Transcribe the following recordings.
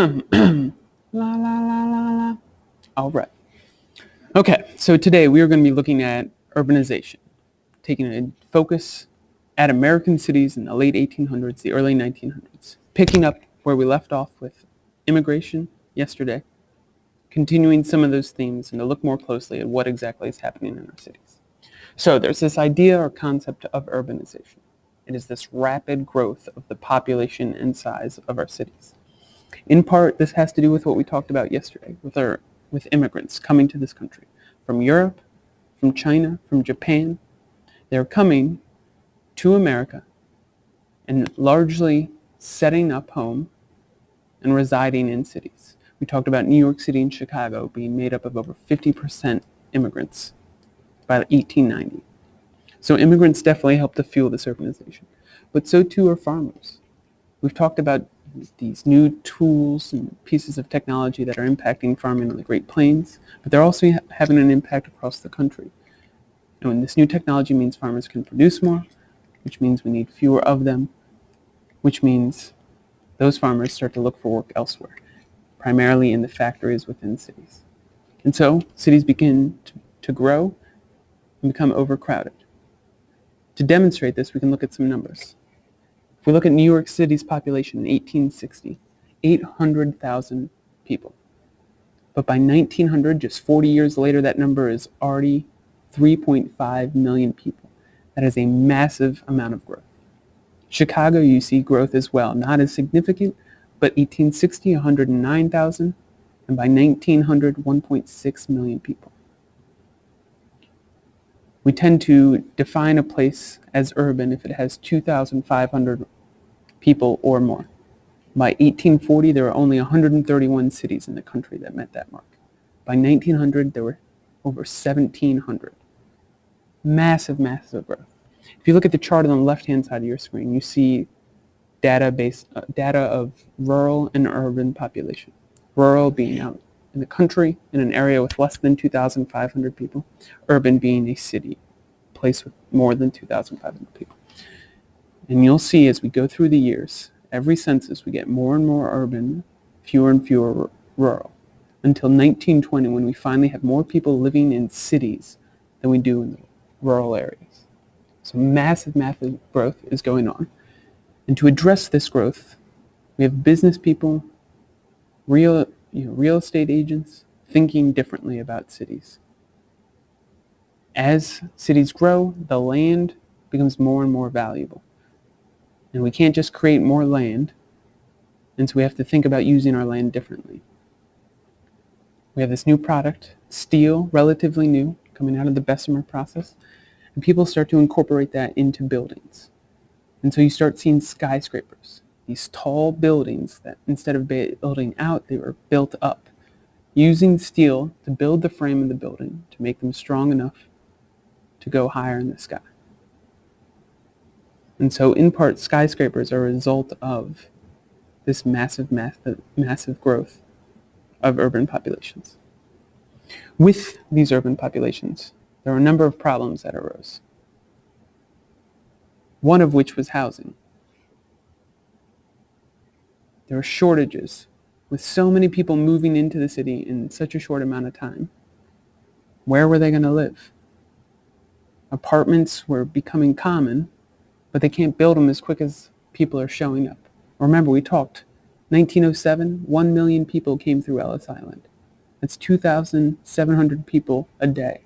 La la la la la. All right. Okay, so today we are going to be looking at urbanization, taking a focus at American cities in the late 1800s, the early 1900s, picking up where we left off with immigration yesterday, continuing some of those themes, and to look more closely at what exactly is happening in our cities. So there's this idea or concept of urbanization. It is this rapid growth of the population and size of our cities. In part, this has to do with what we talked about yesterday, with immigrants coming to this country from Europe, from China, from Japan. They're coming to America and largely setting up home and residing in cities. We talked about New York City and Chicago being made up of over 50% immigrants by 1890. So immigrants definitely help to fuel this urbanization. But so too are farmers. We've talked about these new tools and pieces of technology that are impacting farming on the Great Plains, but they're also having an impact across the country. And this new technology means farmers can produce more, which means we need fewer of them, which means those farmers start to look for work elsewhere, primarily in the factories within cities. And so cities begin to grow and become overcrowded. To demonstrate this, we can look at some numbers. If we look at New York City's population in 1860, 800,000 people. But by 1900, just 40 years later, that number is already 3.5 million people. That is a massive amount of growth. Chicago, you see growth as well, not as significant, but 1860, 109,000, and by 1900, 1.6 million people. We tend to define a place as urban if it has 2,500 people or more. By 1840, there were only 131 cities in the country that met that mark. By 1900, there were over 1,700. Massive, massive growth. If you look at the chart on the left-hand side of your screen, you see data of rural and urban population. Rural being out in the country, in an area with less than 2,500 people. Urban being a city, a place with more than 2,500 people. And you'll see as we go through the years, every census we get more and more urban, fewer and fewer rural, until 1920 when we finally have more people living in cities than we do in the rural areas. So massive, massive growth is going on. And to address this growth, we have business people, real estate agents thinking differently about cities. As cities grow, the land becomes more and more valuable. And we can't just create more land, and so we have to think about using our land differently. We have this new product, steel, relatively new, coming out of the Bessemer process, and people start to incorporate that into buildings. And so you start seeing skyscrapers, these tall buildings that instead of building out, they were built up, using steel to build the frame of the building to make them strong enough to go higher in the sky. And so in part, skyscrapers are a result of this massive, massive growth of urban populations. With these urban populations, there are a number of problems that arose. One of which was housing. There were shortages. With so many people moving into the city in such a short amount of time, where were they going to live? Apartments were becoming common, but they can't build them as quick as people are showing up. Remember, we talked 1907, 1 million people came through Ellis Island. That's 2,700 people a day.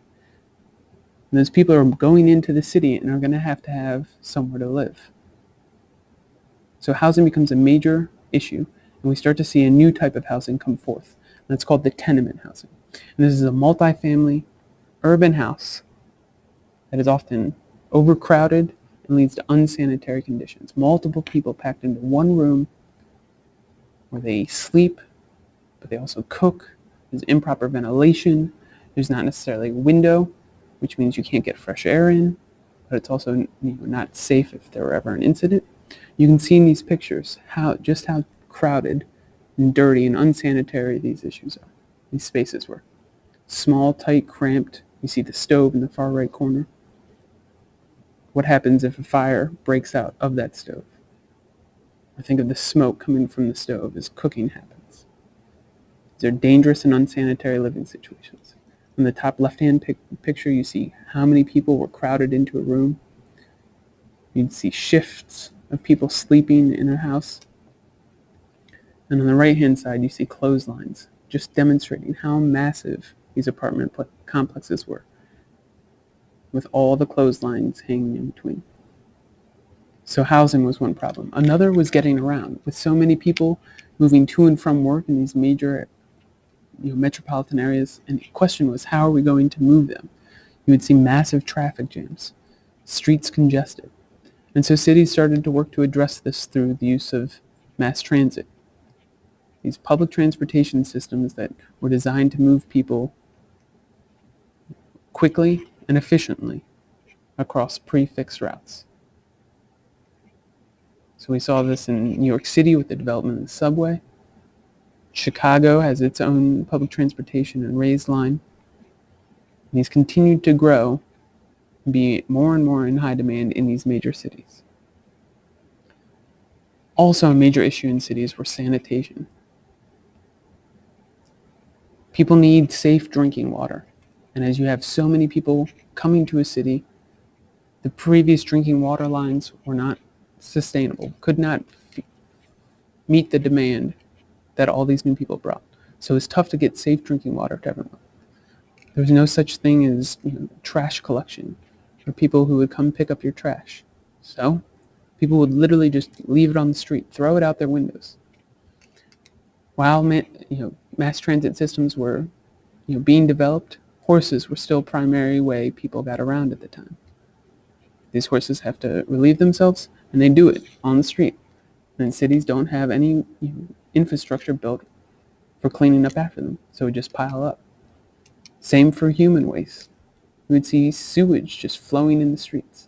And those people are going into the city and are going to have somewhere to live. So housing becomes a major issue, and we start to see a new type of housing come forth. And that's called the tenement housing. And this is a multifamily urban house that is often overcrowded and leads to unsanitary conditions. Multiple people packed into one room where they sleep, but they also cook. There's improper ventilation. There's not necessarily a window, which means you can't get fresh air in, but it's also not safe if there were ever an incident. You can see in these pictures just how crowded and dirty and unsanitary these spaces were. Small, tight, cramped. You see the stove in the far right corner. What happens if a fire breaks out of that stove? Or think of the smoke coming from the stove as cooking happens. These are dangerous and unsanitary living situations. On the top left-hand picture, you see how many people were crowded into a room. You'd see shifts of people sleeping in a house. And on the right-hand side, you see clotheslines, just demonstrating how massive these apartment complexes were, with all the clotheslines hanging in between. So housing was one problem. Another was getting around. With so many people moving to and from work in these major metropolitan areas, and the question was, how are we going to move them? You would see massive traffic jams, streets congested. And so cities started to work to address this through the use of mass transit. These public transportation systems that were designed to move people quickly and efficiently across prefixed routes. So we saw this in New York City with the development of the subway. Chicago has its own public transportation and raised line. And these continued to grow and be more and more in high demand in these major cities. Also a major issue in cities was sanitation. People need safe drinking water. And as you have so many people coming to a city, the previous drinking water lines were not sustainable, could not meet the demand that all these new people brought. So it's tough to get safe drinking water to everyone. There was no such thing as trash collection for people who would come pick up your trash. So people would literally just leave it on the street, throw it out their windows. While mass transit systems were being developed, horses were still primary way people got around at the time. These horses have to relieve themselves, and they do it on the street. And cities don't have any infrastructure built for cleaning up after them, so it just pile up. Same for human waste. You would see sewage just flowing in the streets.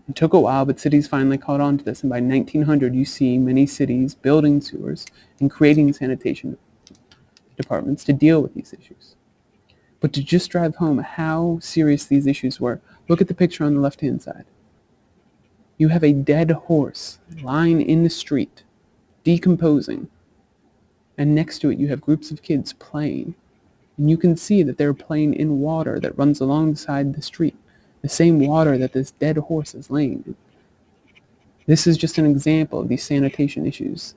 It took a while, but cities finally caught on to this, and by 1900 you see many cities building sewers and creating sanitation departments to deal with these issues. But to just drive home how serious these issues were, look at the picture on the left-hand side. You have a dead horse lying in the street, decomposing, and next to it you have groups of kids playing. And you can see that they're playing in water that runs alongside the street, the same water that this dead horse is laying in. This is just an example of these sanitation issues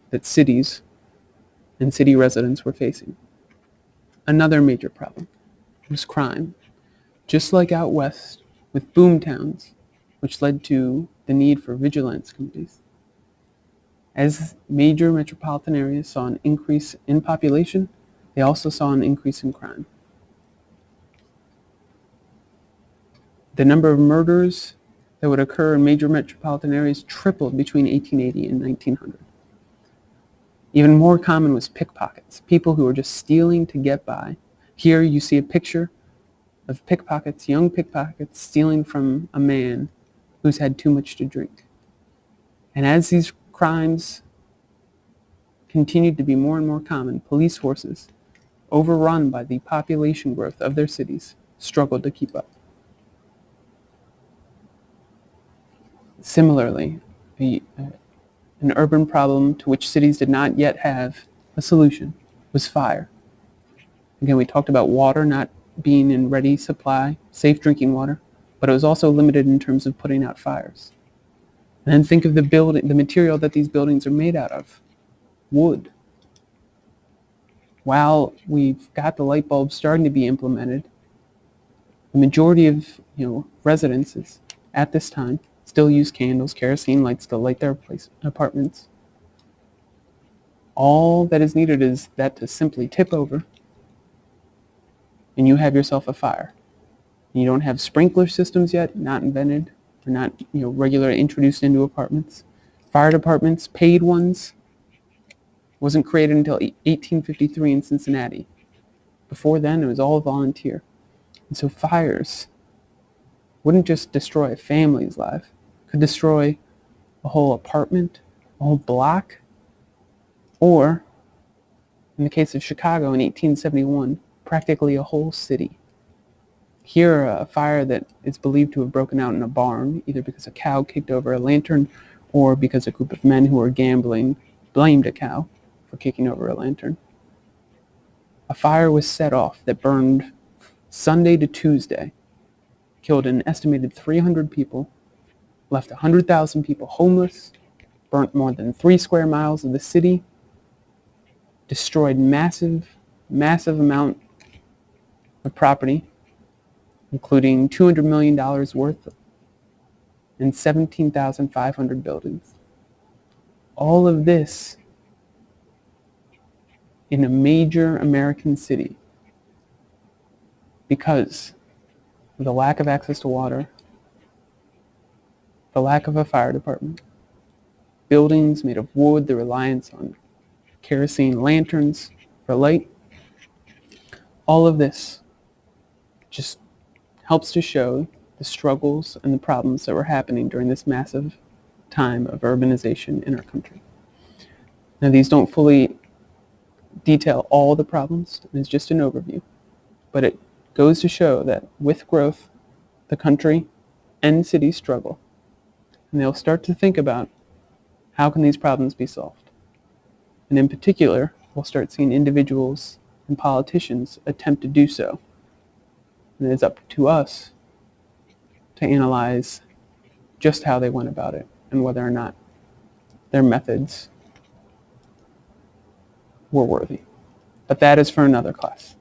that cities and city residents were facing. Another major problem was crime. Just like out west with boom towns, which led to the need for vigilance committees. As major metropolitan areas saw an increase in population, they also saw an increase in crime. The number of murders that would occur in major metropolitan areas tripled between 1880 and 1900. Even more common was pickpockets, people who were just stealing to get by. Here you see a picture of pickpockets, young pickpockets, stealing from a man who's had too much to drink. And as these crimes continued to be more and more common, police forces, overrun by the population growth of their cities, struggled to keep up. Similarly, an urban problem to which cities did not yet have a solution was fire. Again, we talked about water not being in ready supply, safe drinking water, but it was also limited in terms of putting out fires. And then think of the material that these buildings are made out of, wood. While we've got the light bulbs starting to be implemented, the majority of residences at this time still use candles, kerosene lights to light their apartments. All that is needed is that to simply tip over, and you have yourself a fire. And you don't have sprinkler systems yet, not invented, or not regularly introduced into apartments. Fire departments, paid ones, wasn't created until 1853 in Cincinnati. Before then, it was all volunteer. And so fires wouldn't just destroy a family's life, could destroy a whole apartment, a whole block, or, in the case of Chicago in 1871, practically a whole city. Here, a fire that is believed to have broken out in a barn, either because a cow kicked over a lantern or because a group of men who were gambling blamed a cow for kicking over a lantern. A fire was set off that burned Sunday to Tuesday, killed an estimated 300 people, left 100,000 people homeless, burnt more than 3 square miles of the city, destroyed massive amount of property, including $200 million worth and 17,500 buildings. All of this in a major American city because of the lack of access to water, the lack of a fire department, buildings made of wood, the reliance on kerosene lanterns for light. All of this just helps to show the struggles and the problems that were happening during this massive time of urbanization in our country. Now, these don't fully detail all the problems. It's just an overview. But it goes to show that with growth, the country and cities struggle. And they'll start to think about how can these problems be solved. And in particular, we'll start seeing individuals and politicians attempt to do so. And it's up to us to analyze just how they went about it and whether or not their methods were worthy. But that is for another class.